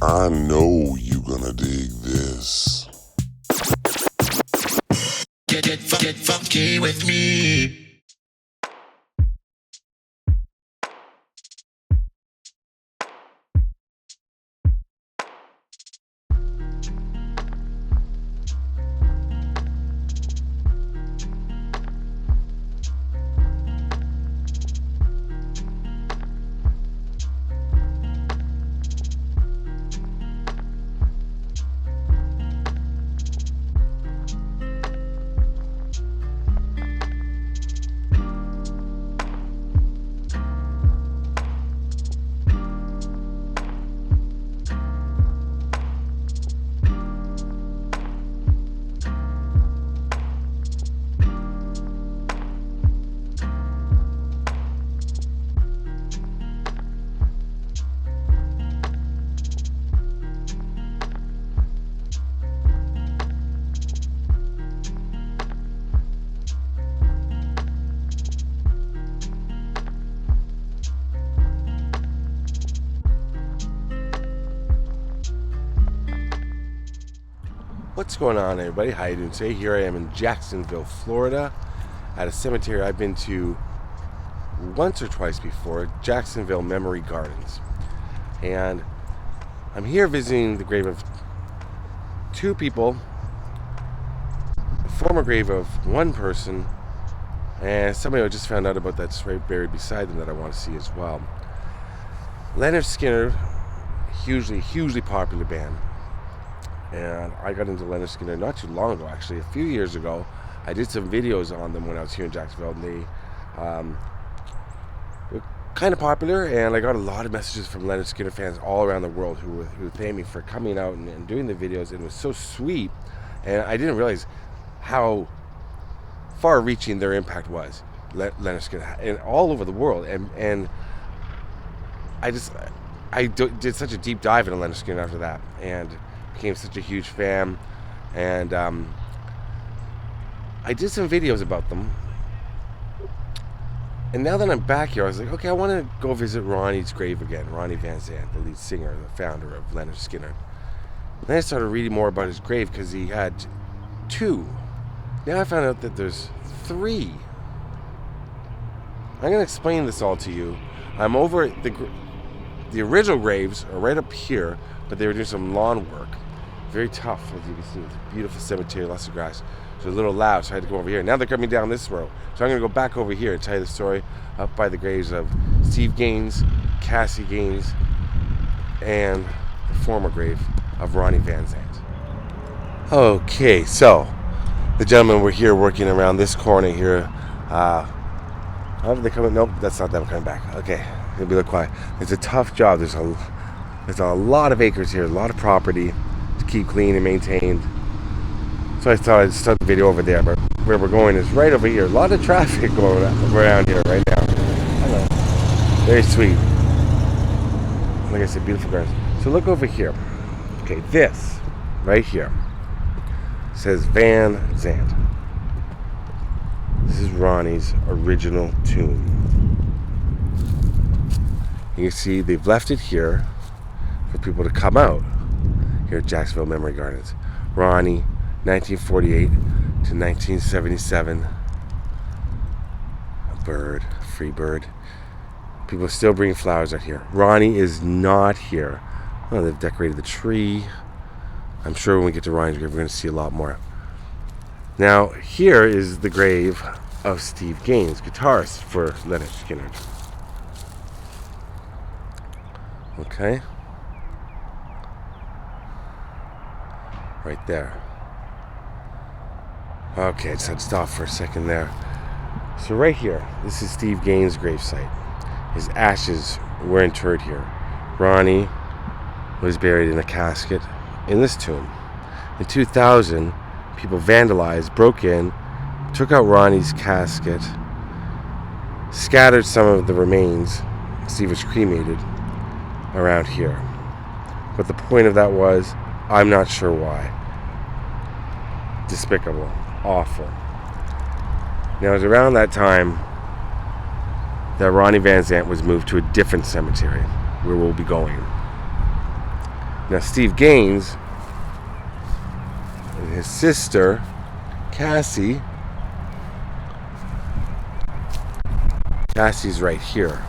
I know you gonna dig this. Get funky with me. What's going on, everybody? How you doing today? Here I am in Jacksonville, Florida, at a cemetery I've been to once or twice before, Jacksonville Memory Gardens. And I'm here visiting the grave of two people, the former grave of one person, and somebody I just found out about that's right buried beside them that I want to see as well. Lynyrd Skynyrd, hugely popular band. And I got into Lynyrd Skynyrd not too long ago, actually, a few years ago. I did some videos on them when I was here in Jacksonville, and they were kind of popular, and I got a lot of messages from Lynyrd Skynyrd fans all around the world who thanked me for coming out and doing the videos. It was so sweet, and I didn't realize how far-reaching their impact was, Lynyrd Skynyrd, and all over the world. And I did such a deep dive into Lynyrd Skynyrd after that, and became such a huge fan. And I did some videos about them, and now that I'm back here, I was like, okay, I want to go visit Ronnie's grave again. Ronnie Van Zant, the lead singer, the founder of Lynyrd Skynyrd. Then I started reading more about his grave because he had two. Now I found out that there's three. I'm going to explain this all to you. I'm over the original graves are right up here, but they were doing some lawn work. Very tough, as you can see. It's a beautiful cemetery, lots of grass. It's a little loud, so I had to go over here. Now they're coming down this road. So I'm going to go back over here and tell you the story up by the graves of Steve Gaines, Cassie Gaines, and the former grave of Ronnie Van Zant. Okay, so the gentlemen were here working around this corner here. How did they come in? Nope, that's not them coming back. Okay, it'll be a little quiet. It's a tough job. There's a lot of acres here, a lot of property to keep clean and maintained. So I thought I'd start the video over there, but where we're going is right over here. A lot of traffic going around here right now. Hello. Very sweet. Like I said, beautiful gardens. So look over here. Okay, this right here says Van Zant. This is Ronnie's original tomb. You can see they've left it here for people to come out here at Jacksonville Memory Gardens. Ronnie, 1948 to 1977. A bird, a free bird. People are still bringing flowers out here. Ronnie is not here. Oh, they've decorated the tree. I'm sure when we get to Ronnie's grave, we're going to see a lot more. Now, here is the grave of Steve Gaines, guitarist for Lynyrd Skynyrd. Okay. Right there. Okay, I just had to stop for a second there. So right here, this is Steve Gaines' gravesite. His ashes were interred here. Ronnie was buried in a casket in this tomb. In 2000, people vandalized, broke in, took out Ronnie's casket, scattered some of the remains. Steve was cremated around here. What the point of that was, I'm not sure why. Despicable. Awful. Now, it was around that time that Ronnie Van Zant was moved to a different cemetery where we'll be going. Now Steve Gaines and his sister, Cassie. Cassie's right here.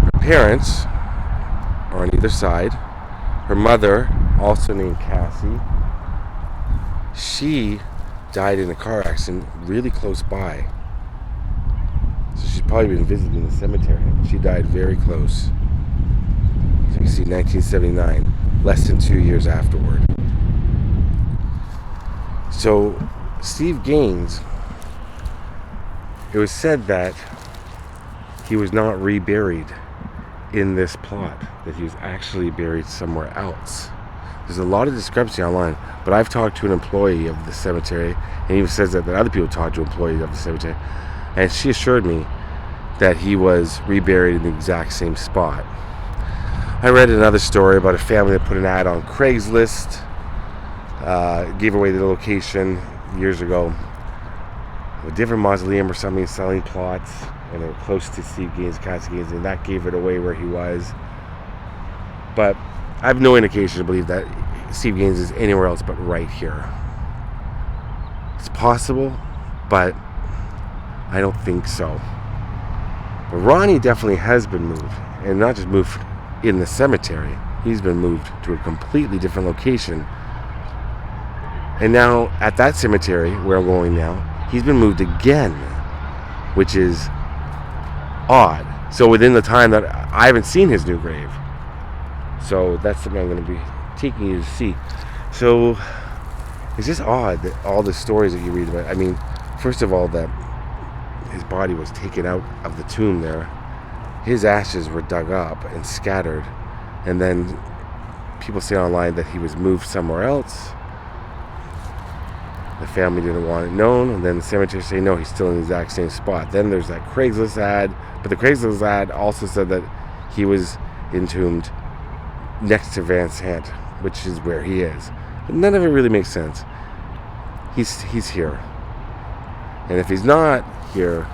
Her parents are on either side. Her mother, also named Cassie, she died in a car accident really close by. So she's probably been visiting the cemetery. She died very close. So you can see 1979, less than 2 years afterward. So Steve Gaines, it was said that he was not reburied in this plot, that he was actually buried somewhere else. There's a lot of discrepancy online, but I've talked to an employee of the cemetery, and he even says that other people talked to employees of the cemetery, and she assured me that he was reburied in the exact same spot. I read another story about a family that put an ad on Craigslist, gave away the location years ago, a different mausoleum or something selling plots, and they were close to Steve Gaines, Cassie Gaines, and that gave it away where he was. But I have no indication to believe that Steve Gaines is anywhere else but right here. It's possible, but I don't think so. But Ronnie definitely has been moved, and not just moved in the cemetery. He's been moved to a completely different location. And now, at that cemetery where I'm going now, he's been moved again, which is odd. So within the time that I haven't seen his new grave. So that's something I'm going to be taking you to see. So it's just odd that all the stories that you read about. I mean, first of all, that his body was taken out of the tomb there. His ashes were dug up and scattered. And then people say online that he was moved somewhere else. The family didn't want it known, and then the cemetery say no, he's still in the exact same spot. Then there's that Craigslist ad, but the Craigslist ad also said that he was entombed next to Van Zant, which is where he is. But none of it really makes sense. He's here, and if he's not here,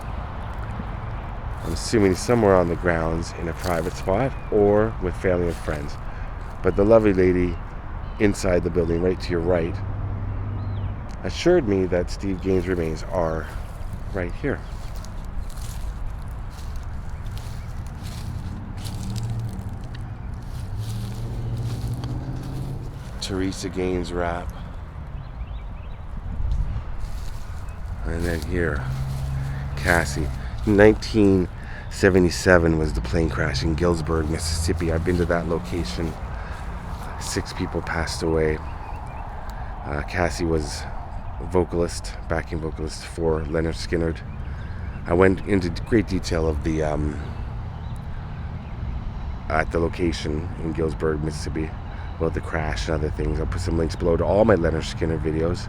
I'm assuming he's somewhere on the grounds in a private spot or with family and friends. But the lovely lady inside the building, right to your right, assured me that Steve Gaines' remains are right here. Teresa Gaines rap. And then here, Cassie. 1977 was the plane crash in Gillsburg, Mississippi. I've been to that location. 6 people passed away. Cassie was vocalist, backing vocalist for Lynyrd Skynyrd. I went into great detail of the at the location in Gillsburg, Mississippi, about the crash and other things. I'll put some links below to all my Lynyrd Skynyrd videos.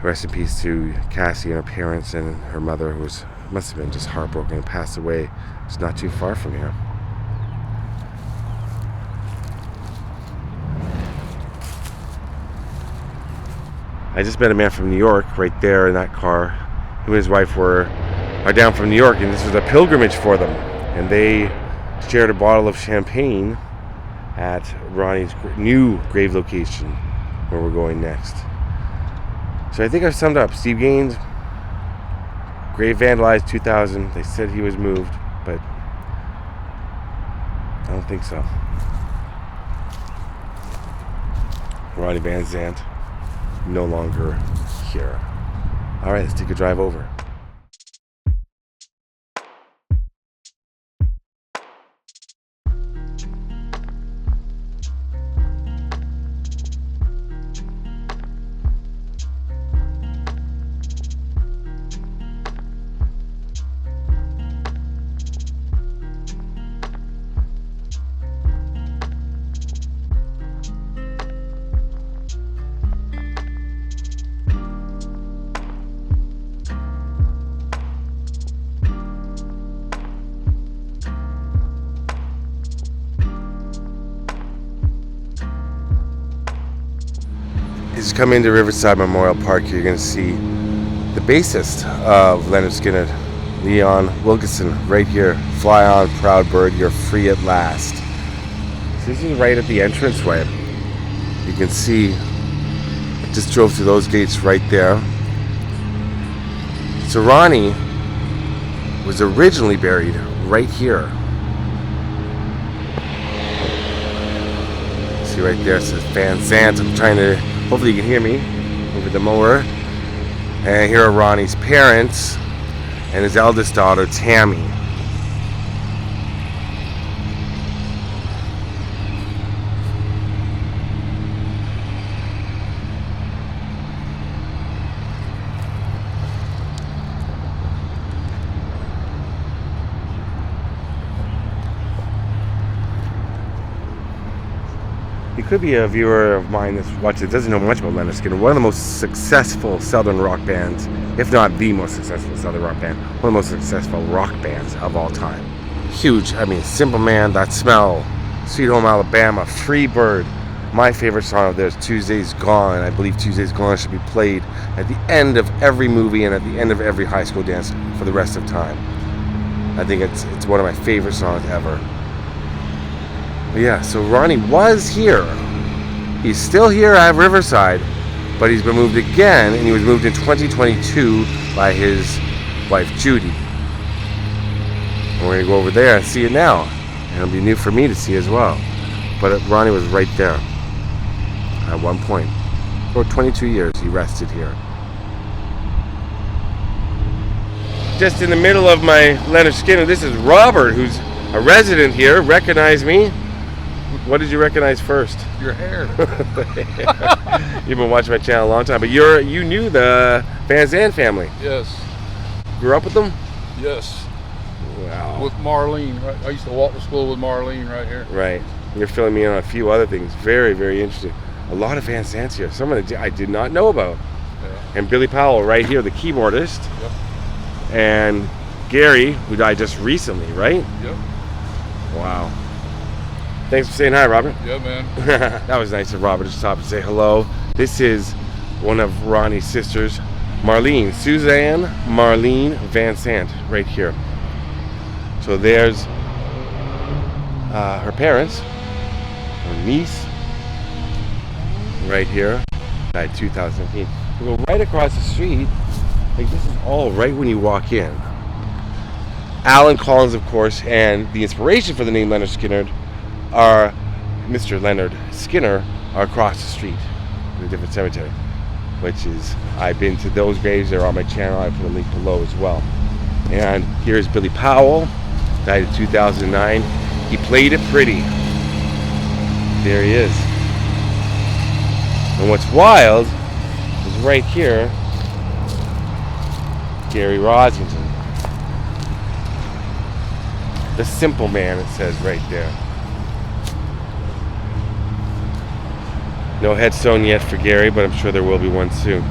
Rest in peace to Cassie and her parents and her mother, who must have been just heartbroken and passed away. It's not too far from here. I just met a man from New York right there in that car. Him and his wife are down from New York, and this was a pilgrimage for them. And they shared a bottle of champagne at Ronnie's new grave location where we're going next. So I think I've summed up. Steve Gaines, grave vandalized 2000. They said he was moved, but I don't think so. Ronnie Van Zant, no longer here. All right, let's take a drive over. As you come into Riverside Memorial Park, you're going to see the bassist of Lynyrd Skynyrd, Leon Wilkinson, right here. Fly on, proud bird, you're free at last. So this is right at the entranceway. You can see, I just drove through those gates right there. So Ronnie was originally buried right here. See right there, it says Van Zant. I'm trying to, hopefully you can hear me over the mower. And here are Ronnie's parents and his eldest daughter, Tammy. You could be a viewer of mine that's watching, doesn't know much about Lynyrd Skynyrd. One of the most successful Southern rock bands, if not the most successful Southern rock band, one of the most successful rock bands of all time. Huge. I mean, Simple Man, That Smell, Sweet Home Alabama, Free Bird. My favorite song of theirs, Tuesday's Gone. I believe Tuesday's Gone should be played at the end of every movie and at the end of every high school dance for the rest of time. I think it's one of my favorite songs ever. But yeah, so Ronnie was here. He's still here at Riverside, but he's been moved again, and he was moved in 2022 by his wife Judy. And we're gonna go over there and see it now, and it'll be new for me to see as well. But Ronnie was right there at one point. For 22 years, he rested here. Just in the middle of my Lynyrd Skynyrd, this is Robert, who's a resident here. Recognize me? What did you recognize first? Your hair. You've been watching my channel a long time, but you knew the Van Zant family. Yes. Grew up with them? Yes. Wow. With Marlene, right? I used to walk to school with Marlene right here. Right. You're filling me in on a few other things. Very, very interesting. A lot of Van Zants here. Some of them I did not know about. Yeah. And Billy Powell right here, the keyboardist. Yep. And Gary, who died just recently, right? Yep. Wow. Thanks for saying hi, Robert. Yeah, man. That was nice of Robert to stop and say hello. This is one of Ronnie's sisters, Marlene, Suzanne Marlene Van Zant, right here. So there's her parents, her niece, right here, died 2015. We go right across the street. Like, this is all right when you walk in. Alan Collins, of course, and the inspiration for the name Lynyrd Skynyrd are Mr. Lynyrd Skynyrd are across the street in a different cemetery, which is, I've been to those graves. They're on my channel. I put a link below as well. And here's Billy Powell, died in 2009. He played it pretty. There he is. And what's wild is right here, Gary Rosington. The Simple Man, it says right there. No headstone yet for Gary, but I'm sure there will be one soon.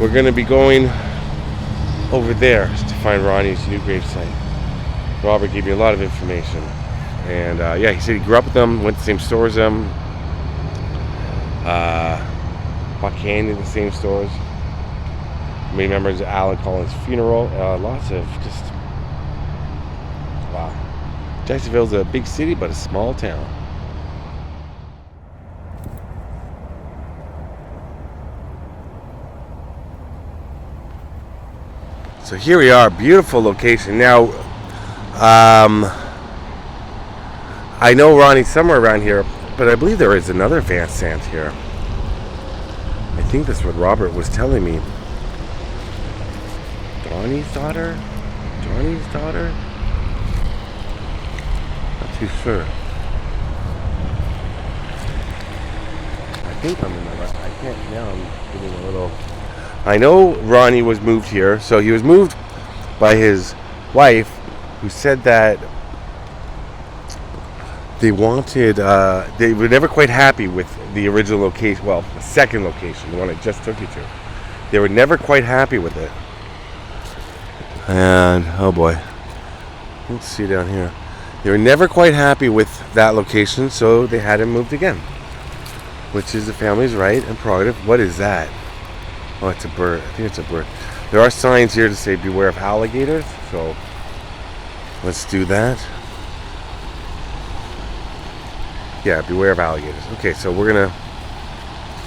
We're going to be going over there to find Ronnie's new gravesite. Robert gave me a lot of information. And yeah, he said he grew up with them, went to the same stores as them. Bought candy in the same stores. Many members of Alan Collins' funeral. Lots of just, wow. Jacksonville's a big city, but a small town. So here we are, beautiful location. Now, I know Ronnie's somewhere around here, but I believe there is another Van Zant here. I think that's what Robert was telling me. Donnie's daughter? Johnny's daughter? Not too sure. I think I'm in the right. I can't now. I'm getting a little. I know Ronnie was moved here, so he was moved by his wife, who said that they wanted, they were never quite happy with the original location, well, the second location, the one I just took you to. They were never quite happy with it. And, oh boy, let's see down here. They were never quite happy with that location, so they had him moved again, which is the family's right and prerogative. What is that? Oh, it's a bird. I think it's a bird. There are signs here to say beware of alligators, so let's do that. Yeah, beware of alligators. Okay, so we're gonna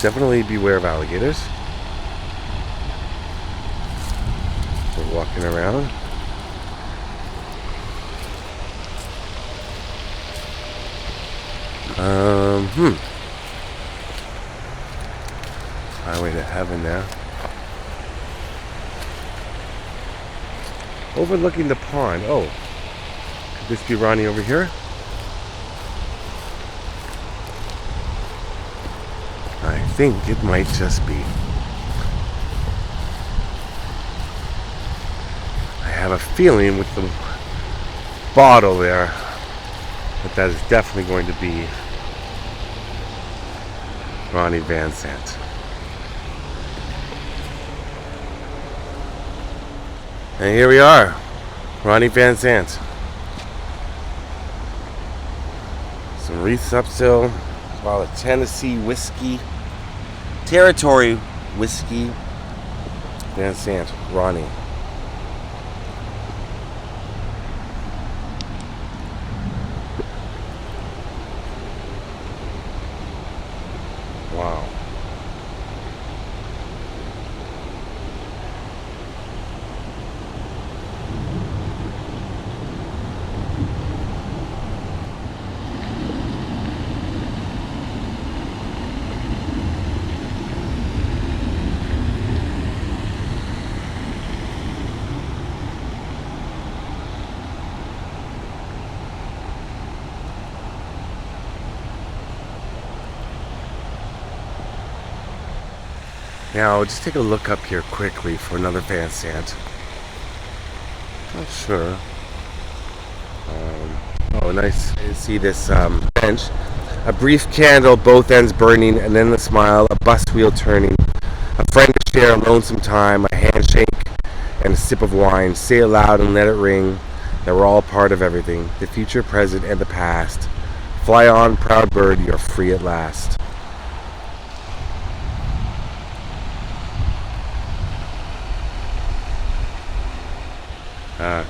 definitely beware of alligators. We're walking around. Highway to heaven there. Overlooking the pond. Oh, could this be Ronnie over here? I think it might just be. I have a feeling with the bottle there that is definitely going to be Ronnie Van Zant. And here we are, Ronnie Van Zant. Some wreaths up still, a bottle of Tennessee whiskey, Territory whiskey, Van Zant, Ronnie. Wow. Now, just take a look up here quickly for another Van Zant. Not sure. Oh, nice to see this bench. A brief candle, both ends burning, and then a smile, a bus wheel turning. A friend to share a lonesome time, a handshake, and a sip of wine. Say it loud and let it ring that we're all part of everything. The future, present, and the past. Fly on, proud bird, you're free at last.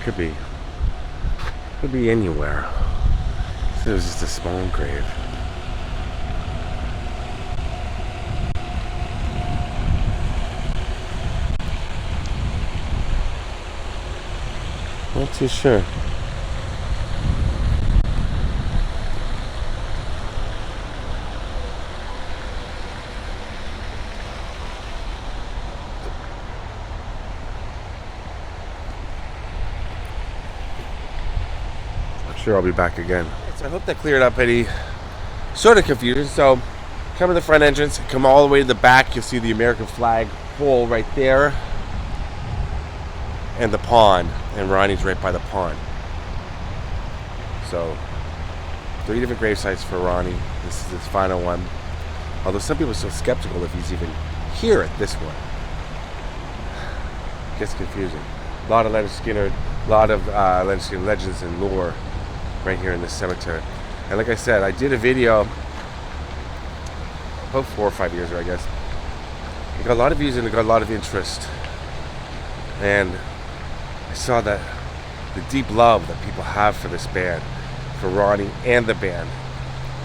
Could be anywhere. So it was just a small grave. Not too sure. Sure, I'll be back again. So I hope that cleared up any sort of confusion. So come to the front entrance, come all the way to the back, you'll see the American flag pole right there and the pond, and Ronnie's right by the pond. So 3 different grave sites for Ronnie. This is his final one, although some people are so skeptical if he's even here at this one. Gets confusing. A lot of Lynyrd Skynyrd, a lot of Lynyrd Skynyrd legends and lore right here in this cemetery. And like I said, I did a video about 4 or 5 years ago, I guess. It got a lot of views and it got a lot of interest. And I saw that the deep love that people have for this band, for Ronnie and the band,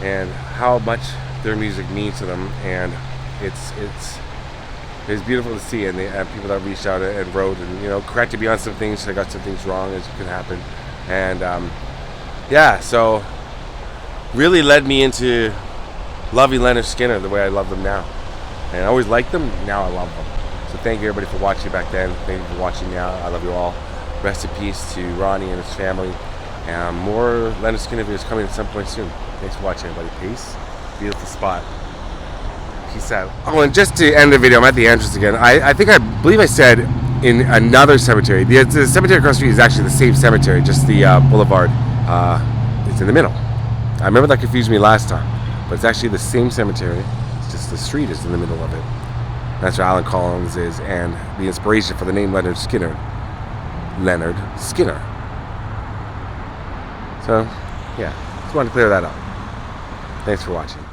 and how much their music means to them. And it's beautiful to see. And they have people that reached out and wrote and corrected me on some things. So I got some things wrong, as can happen. And yeah, so really led me into loving Lynyrd Skynyrd the way I love them now. And I always liked them, now I love them. So thank you everybody for watching back then. Thank you for watching now. I love you all. Rest in peace to Ronnie and his family. And more Lynyrd Skynyrd videos coming at some point soon. Thanks for watching everybody. Peace. Beautiful spot. Peace out. Oh, and just to end the video, I'm at the entrance again. I believe I said in another cemetery. The cemetery across the street is actually the same cemetery, just the boulevard. It's in the middle. I remember that confused me last time, but it's actually the same cemetery. It's just the street is in the middle of it. That's where Alan Collins is, and the inspiration for the name Lynyrd Skynyrd. Lynyrd Skynyrd. So, yeah, just wanted to clear that up. Thanks for watching.